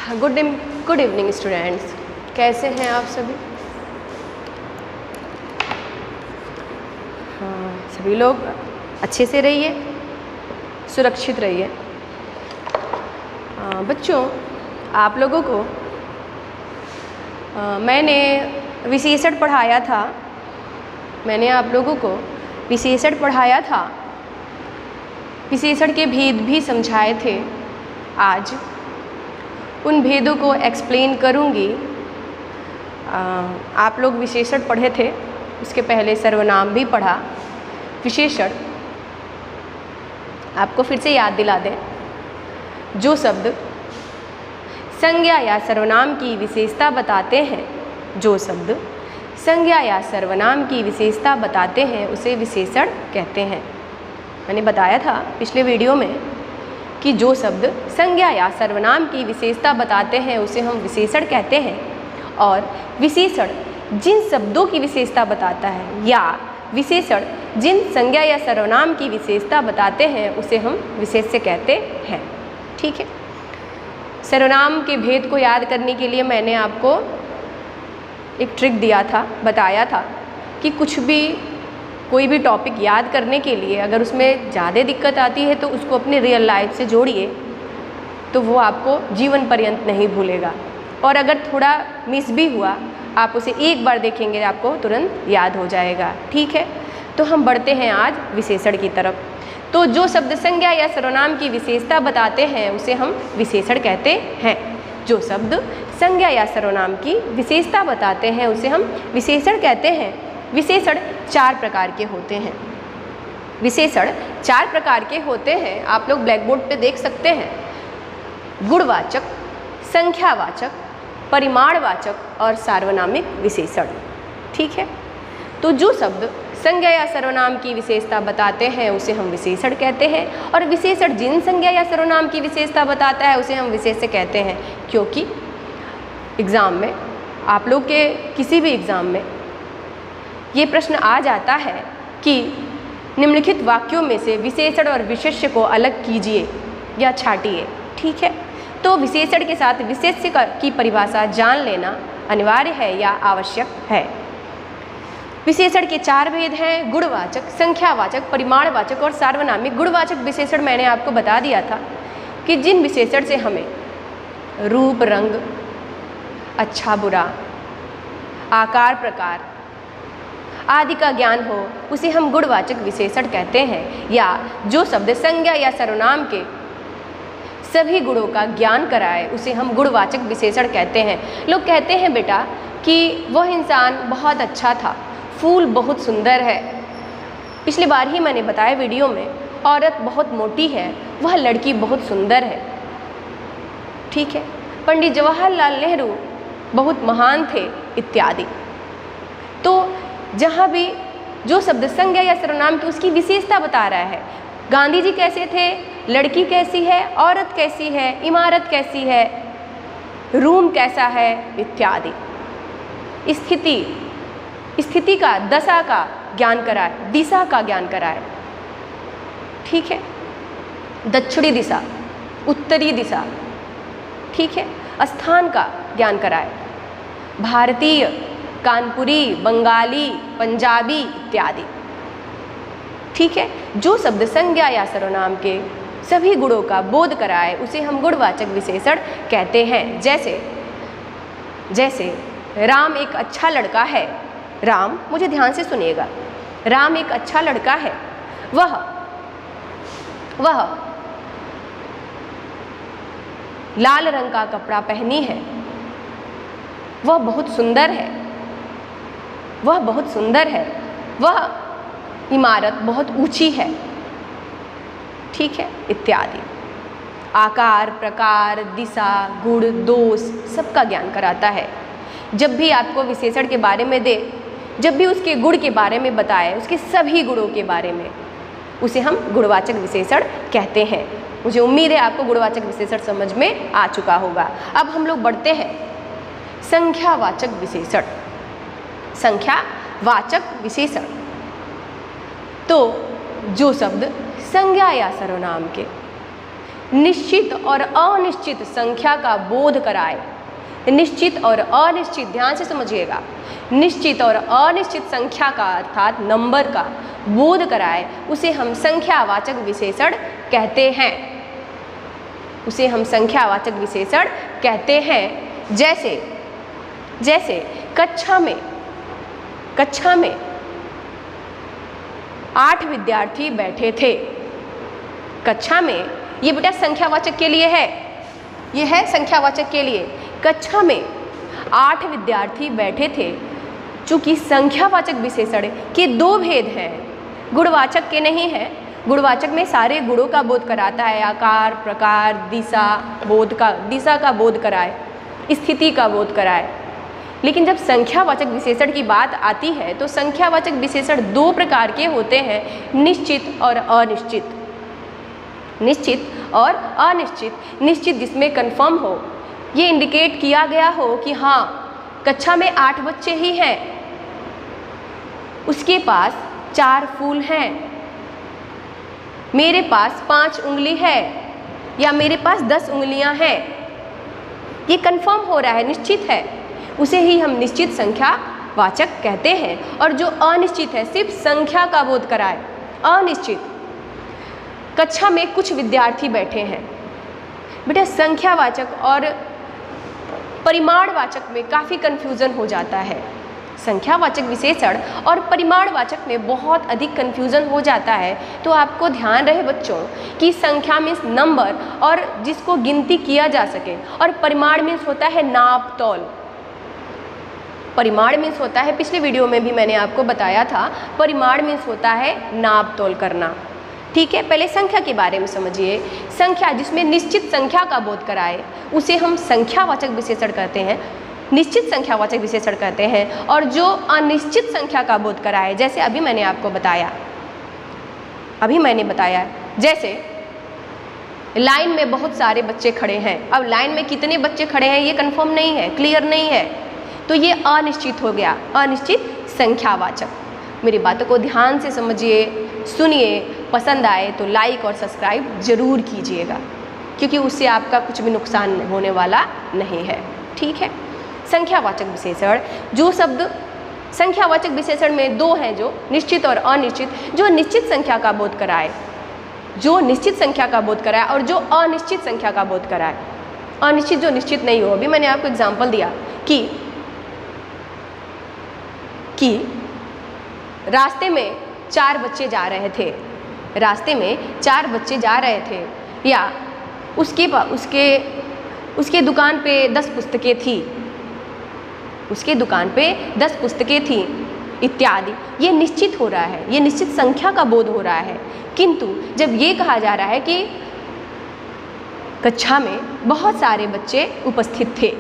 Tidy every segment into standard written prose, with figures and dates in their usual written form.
Good evening students, कैसे हैं आप सभी। हाँ, सभी लोग अच्छे से रहिए, सुरक्षित रहिए। बच्चों, आप लोगों को मैंने विशेषण पढ़ाया था। मैंने आप लोगों को विशेषण पढ़ाया था, विशेषण के भेद भी समझाए थे। आज उन भेदों को एक्सप्लेन करूँगी। आप लोग विशेषण पढ़े थे, उसके पहले सर्वनाम भी पढ़ा। विशेषण आपको फिर से याद दिला दें। जो शब्द संज्ञा या सर्वनाम की विशेषता बताते हैं, जो शब्द संज्ञा या सर्वनाम की विशेषता बताते हैं, उसे विशेषण कहते हैं। मैंने बताया था पिछले वीडियो में कि जो शब्द संज्ञा या सर्वनाम की विशेषता बताते हैं उसे हम विशेषण कहते हैं, और विशेषण जिन शब्दों की विशेषता बताता है या विशेषण जिन संज्ञा या सर्वनाम की विशेषता बताते हैं उसे हम विशेष्य कहते हैं। ठीक है। सर्वनाम के भेद को याद करने के लिए मैंने आपको एक ट्रिक दिया था, बताया था कि कोई भी टॉपिक याद करने के लिए अगर उसमें ज़्यादा दिक्कत आती है तो उसको अपने रियल लाइफ से जोड़िए, तो वो आपको जीवन पर्यंत नहीं भूलेगा। और अगर थोड़ा मिस भी हुआ, आप उसे एक बार देखेंगे, आपको तुरंत याद हो जाएगा। ठीक है। तो हम बढ़ते हैं आज विशेषण की तरफ। तो जो शब्द संज्ञा या सर्वनाम की विशेषता बताते हैं उसे हम विशेषण कहते हैं। जो शब्द संज्ञा या सर्वनाम की विशेषता बताते हैं उसे हम विशेषण कहते हैं। विशेषण 4 प्रकार के होते हैं। विशेषण 4 प्रकार के होते हैं, आप लोग ब्लैक बोर्ड पे देख सकते हैं। गुणवाचक, संख्यावाचक, परिमाणवाचक और सार्वनामिक विशेषण। ठीक है। तो जो शब्द संज्ञा या सर्वनाम की विशेषता बताते हैं उसे हम विशेषण कहते हैं, और विशेषण जिन संज्ञा या सर्वनाम की विशेषता बताता है उसे हम विशेष्य कहते हैं। क्योंकि एग्ज़ाम में, आप लोग के किसी भी एग्ज़ाम में ये प्रश्न आ जाता है कि निम्नलिखित वाक्यों में से विशेषण और विशेष्य को अलग कीजिए या छांटिए। ठीक है। तो विशेषण के साथ विशेष्य की परिभाषा जान लेना अनिवार्य है या आवश्यक है। विशेषण के 4 भेद हैं: गुणवाचक, संख्यावाचक, परिमाणवाचक और सार्वनामिक। गुणवाचक विशेषण मैंने आपको बता दिया था कि जिन विशेषण से हमें रूप, रंग, अच्छा बुरा, आकार प्रकार आदि का ज्ञान हो उसे हम गुणवाचक विशेषण कहते हैं। या जो शब्द संज्ञा या सर्वनाम के सभी गुणों का ज्ञान कराए उसे हम गुणवाचक विशेषण कहते हैं। लोग कहते हैं बेटा कि वह इंसान बहुत अच्छा था, फूल बहुत सुंदर है। पिछली बार ही मैंने बताया वीडियो में, औरत बहुत मोटी है, वह लड़की बहुत सुंदर है। ठीक है। पंडित जवाहरलाल नेहरू बहुत महान थे, इत्यादि। तो जहाँ भी जो शब्द संज्ञा या सर्वनाम की उसकी विशेषता बता रहा है, गांधी जी कैसे थे, लड़की कैसी है, औरत कैसी है, इमारत कैसी है, रूम कैसा है, इत्यादि। स्थिति का, दशा का ज्ञान कराए, दिशा का ज्ञान कराए। ठीक है। दक्षिणी दिशा, उत्तरी दिशा। ठीक है। स्थान का ज्ञान कराए। भारतीय, कानपुरी, बंगाली, पंजाबी इत्यादि। ठीक है। जो शब्द संज्ञा या सर्वनाम के सभी गुणों का बोध कराए उसे हम गुणवाचक विशेषण कहते हैं। जैसे राम एक अच्छा लड़का है। राम, मुझे ध्यान से सुनिएगा, राम एक अच्छा लड़का है। वह लाल रंग का कपड़ा पहनी है। वह बहुत सुंदर है। वह बहुत सुंदर है। वह इमारत बहुत ऊंची है। ठीक है, इत्यादि। आकार, प्रकार, दिशा, गुण, दोष सबका ज्ञान कराता है। जब भी आपको विशेषण के बारे में दे, जब भी उसके गुण के बारे में बताए, उसके सभी गुणों के बारे में, उसे हम गुणवाचक विशेषण कहते हैं। मुझे उम्मीद है आपको गुणवाचक विशेषण समझ में आ चुका होगा। अब हम लोग बढ़ते हैं संख्यावाचक विशेषण। संख्यावाचक विशेषण, तो जो शब्द संज्ञा या सर्वनाम के निश्चित और अनिश्चित संख्या का बोध कराए। निश्चित और अनिश्चित, ध्यान से समझिएगा, निश्चित और अनिश्चित संख्या का अर्थात नंबर का बोध कराए, उसे हम संख्यावाचक विशेषण कहते हैं। उसे हम संख्यावाचक विशेषण कहते हैं। जैसे कक्षा में 8 विद्यार्थी बैठे थे। कक्षा में, ये बेटा संख्यावाचक के लिए है, ये है संख्यावाचक के लिए। कक्षा में 8 विद्यार्थी बैठे थे। चूंकि संख्यावाचक विशेषण के 2 भेद हैं, गुणवाचक के नहीं है। गुणवाचक में सारे गुणों का बोध कराता है, आकार, प्रकार, दिशा का बोध कराए, स्थिति का बोध कराए। लेकिन जब संख्यावाचक विशेषण की बात आती है तो संख्यावाचक विशेषण 2 प्रकार के होते हैं, निश्चित और अनिश्चित। निश्चित और अनिश्चित। निश्चित जिसमें कंफर्म हो, ये इंडिकेट किया गया हो कि हाँ कक्षा में 8 बच्चे ही हैं, उसके पास 4 फूल हैं, मेरे पास 5 उंगली है या मेरे पास 10 उंगलियां हैं, ये कंफर्म हो रहा है, निश्चित है, उसे ही हम निश्चित संख्यावाचक कहते हैं। और जो अनिश्चित है, सिर्फ संख्या का बोध कराए, अनिश्चित। कक्षा में कुछ विद्यार्थी बैठे हैं। बेटा संख्यावाचक और परिमाणवाचक में काफ़ी कन्फ्यूज़न हो जाता है। संख्यावाचक विशेषण और परिमाणवाचक में बहुत अधिक कन्फ्यूज़न हो जाता है। तो आपको ध्यान रहे बच्चों कि संख्या मीन्स नंबर और जिसको गिनती किया जा सके, और परिमाण मीन्स होता है नाप तौल। परिमाण मीन्स होता है, पिछले वीडियो में भी मैंने आपको बताया था, परिमाण मीन्स होता है नाप तोल करना। ठीक है, पहले संख्या के बारे में समझिए। संख्या जिसमें निश्चित संख्या का बोध कराए उसे हम संख्यावाचक विशेषण कहते हैं, निश्चित संख्यावाचक विशेषण कहते हैं। और जो अनिश्चित संख्या का बोध कराए, जैसे अभी मैंने आपको बताया, जैसे लाइन में बहुत सारे बच्चे खड़े हैं। अब लाइन में कितने बच्चे खड़े हैं ये कंफर्म नहीं है, क्लियर नहीं है, तो ये अनिश्चित हो गया, अनिश्चित संख्यावाचक। मेरी बातों को ध्यान से समझिए, सुनिए, पसंद आए तो लाइक और सब्सक्राइब जरूर कीजिएगा, क्योंकि उससे आपका कुछ भी नुकसान होने वाला नहीं है। ठीक है, संख्यावाचक विशेषण, जो शब्द संख्यावाचक विशेषण में 2 हैं, जो निश्चित और अनिश्चित। जो निश्चित संख्या का बोध कराए, जो निश्चित संख्या का बोध कराए, और जो अनिश्चित संख्या का बोध कराए। अनिश्चित जो निश्चित नहीं हो। अभी मैंने आपको एग्जाम्पल दिया कि रास्ते में 4 बच्चे जा रहे थे, रास्ते में 4 बच्चे जा रहे थे, या उसके दुकान पे 10 पुस्तकें थी, उसके दुकान पे 10 पुस्तकें थी इत्यादि। ये निश्चित हो रहा है, ये निश्चित संख्या का बोध हो रहा है। किंतु जब ये कहा जा रहा है कि कक्षा में बहुत सारे बच्चे उपस्थित थे,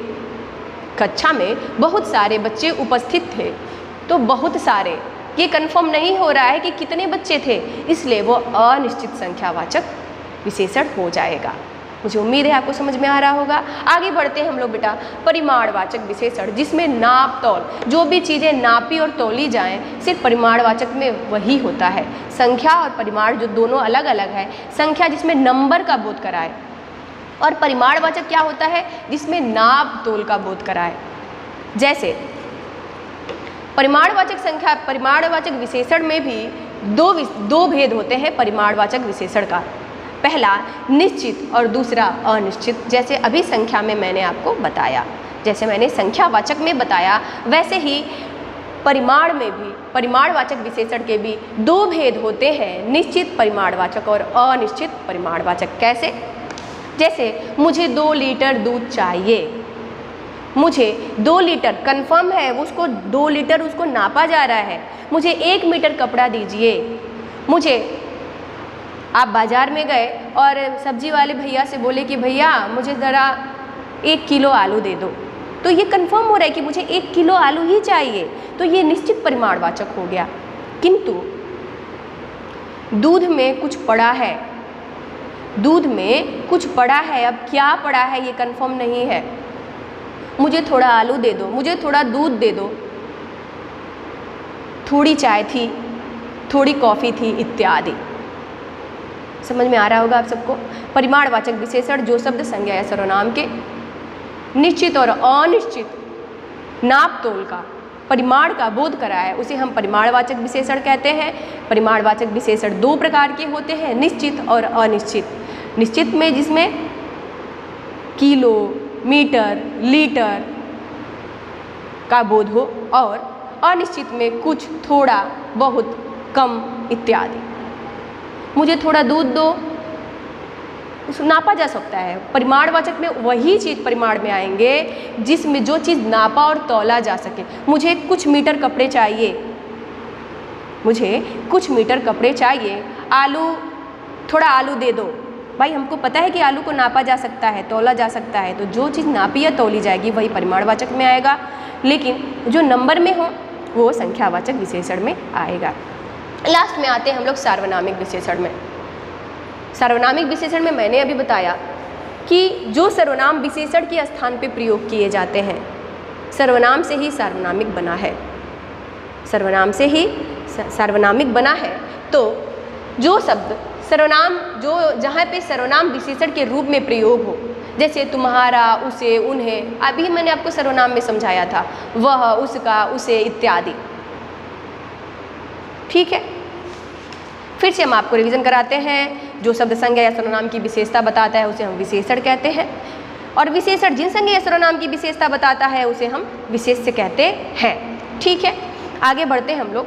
कक्षा में बहुत सारे बच्चे उपस्थित थे, तो बहुत सारे ये कंफर्म नहीं हो रहा है कि कितने बच्चे थे, इसलिए वो अनिश्चित संख्यावाचक विशेषण हो जाएगा। मुझे उम्मीद है आपको समझ में आ रहा होगा। आगे बढ़ते हैं हम लोग बेटा परिमाणवाचक विशेषण, जिसमें नाप तौल, जो भी चीज़ें नापी और तौली जाएं, सिर्फ परिमाणवाचक में वही होता है। संख्या और परिमाण जो दोनों अलग अलग है, संख्या जिसमें नंबर का बोध कराए, और परिमाणवाचक क्या होता है, जिसमें नाप तोल का बोध कराए। जैसे परिमाणवाचक विशेषण में भी दो भेद होते हैं परिमाणवाचक विशेषण का। पहला निश्चित और दूसरा अनिश्चित। जैसे अभी संख्या में मैंने आपको बताया, जैसे मैंने संख्यावाचक में बताया, वैसे ही परिमाण में भी परिमाणवाचक विशेषण के भी 2 भेद होते हैं, निश्चित परिमाणवाचक और अनिश्चित परिमाणवाचक। कैसे? जैसे मुझे 2 लीटर दूध चाहिए, मुझे 2 लीटर कंफर्म है, उसको 2 लीटर उसको नापा जा रहा है। मुझे 1 मीटर कपड़ा दीजिए। मुझे, आप बाज़ार में गए और सब्जी वाले भैया से बोले कि भैया मुझे ज़रा 1 किलो आलू दे दो, तो ये कंफर्म हो रहा है कि मुझे 1 किलो आलू ही चाहिए, तो ये निश्चित परिमाणवाचक हो गया। किंतु दूध में कुछ पड़ा है, दूध में कुछ पड़ा है, अब क्या पड़ा है ये कंफर्म नहीं है। मुझे थोड़ा आलू दे दो, मुझे थोड़ा दूध दे दो, थोड़ी चाय थी, थोड़ी कॉफ़ी थी इत्यादि। समझ में आ रहा होगा आप सबको। परिमाणवाचक विशेषण जो शब्द संज्ञा या सर्वनाम के निश्चित और अनिश्चित नाप तोल का परिमाण का बोध कराए उसे हम परिमाणवाचक विशेषण कहते हैं। परिमाणवाचक विशेषण दो प्रकार के होते हैं, निश्चित और अनिश्चित। निश्चित में जिसमें किलो, मीटर, लीटर का बोध हो, और अनिश्चित में कुछ, थोड़ा, बहुत, कम इत्यादि। मुझे थोड़ा दूध दो, उसको नापा जा सकता है। परिमाणवाचक में वही चीज़ परिमाण में आएंगे जिसमें जो चीज़ नापा और तौला जा सके। मुझे कुछ मीटर कपड़े चाहिए, मुझे कुछ मीटर कपड़े चाहिए, आलू, थोड़ा आलू दे दो। भाई हमको पता है कि आलू को नापा जा सकता है, तौला जा सकता है, तो जो चीज़ नापी या तौली जाएगी वही परिमाणवाचक में आएगा, लेकिन जो नंबर में हो वो संख्यावाचक विशेषण में आएगा। लास्ट में आते हैं हम लोग सार्वनामिक विशेषण में। सार्वनामिक विशेषण में मैंने अभी बताया कि जो सर्वनाम विशेषण के स्थान पे प्रयोग किए जाते हैं, सर्वनाम से ही सार्वनामिक बना है, सर्वनाम से ही सार्वनामिक बना है। तो जो शब्द सर्वनाम, जो जहाँ पे सर्वनाम विशेषण के रूप में प्रयोग हो, जैसे तुम्हारा, उसे, उन्हें, अभी मैंने आपको सर्वनाम में समझाया था, वह, उसका, उसे इत्यादि। ठीक है, फिर से हम आपको रिवीजन कराते हैं। जो शब्द संज्ञा या सर्वनाम की विशेषता बताता है उसे हम विशेषण कहते हैं, और विशेषण जिन संज्ञा या सर्वनाम की विशेषता बताता है उसे हम विशेष्य कहते हैं। ठीक है, आगे बढ़ते हैं हम लोग।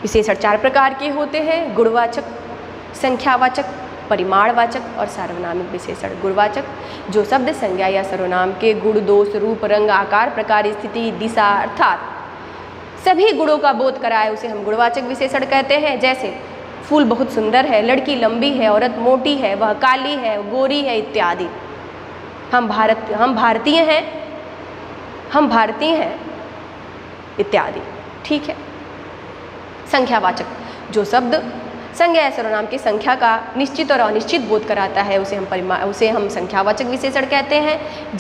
विशेषण चार प्रकार के होते हैं, गुणवाचक, संख्यावाचक, परिमाणवाचक और सार्वनामिक विशेषण। गुणवाचक जो शब्द संज्ञा या सर्वनाम के गुण, दोष, रूप, रंग, आकार, प्रकार, स्थिति, दिशा अर्थात सभी गुणों का बोध कराए उसे हम गुणवाचक विशेषण कहते हैं। जैसे फूल बहुत सुंदर है, लड़की लंबी है, औरत मोटी है, वह काली है, गोरी है इत्यादि। हम भारतीय हैं इत्यादि। ठीक है। संख्यावाचक जो शब्द संज्ञा या सर्वनाम की संख्या का निश्चित और अनिश्चित बोध कराता है उसे हम संख्यावाचक विशेषण कहते हैं।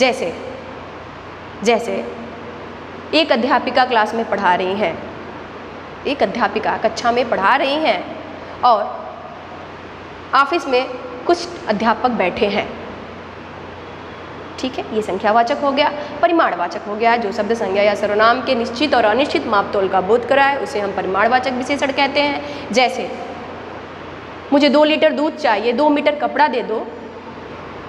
जैसे एक अध्यापिका क्लास में पढ़ा रही हैं, एक अध्यापिका कक्षा में पढ़ा रही हैं और ऑफिस में कुछ अध्यापक बैठे हैं। ठीक है, ये संख्यावाचक हो गया। परिमाणवाचक हो गया जो शब्द संज्ञा या सर्वनाम के निश्चित और अनिश्चित मापतोल का बोध कराए उसे हम परिमाणवाचक विशेषण कहते हैं। जैसे मुझे 2 लीटर दूध चाहिए, 2 मीटर कपड़ा दे दो,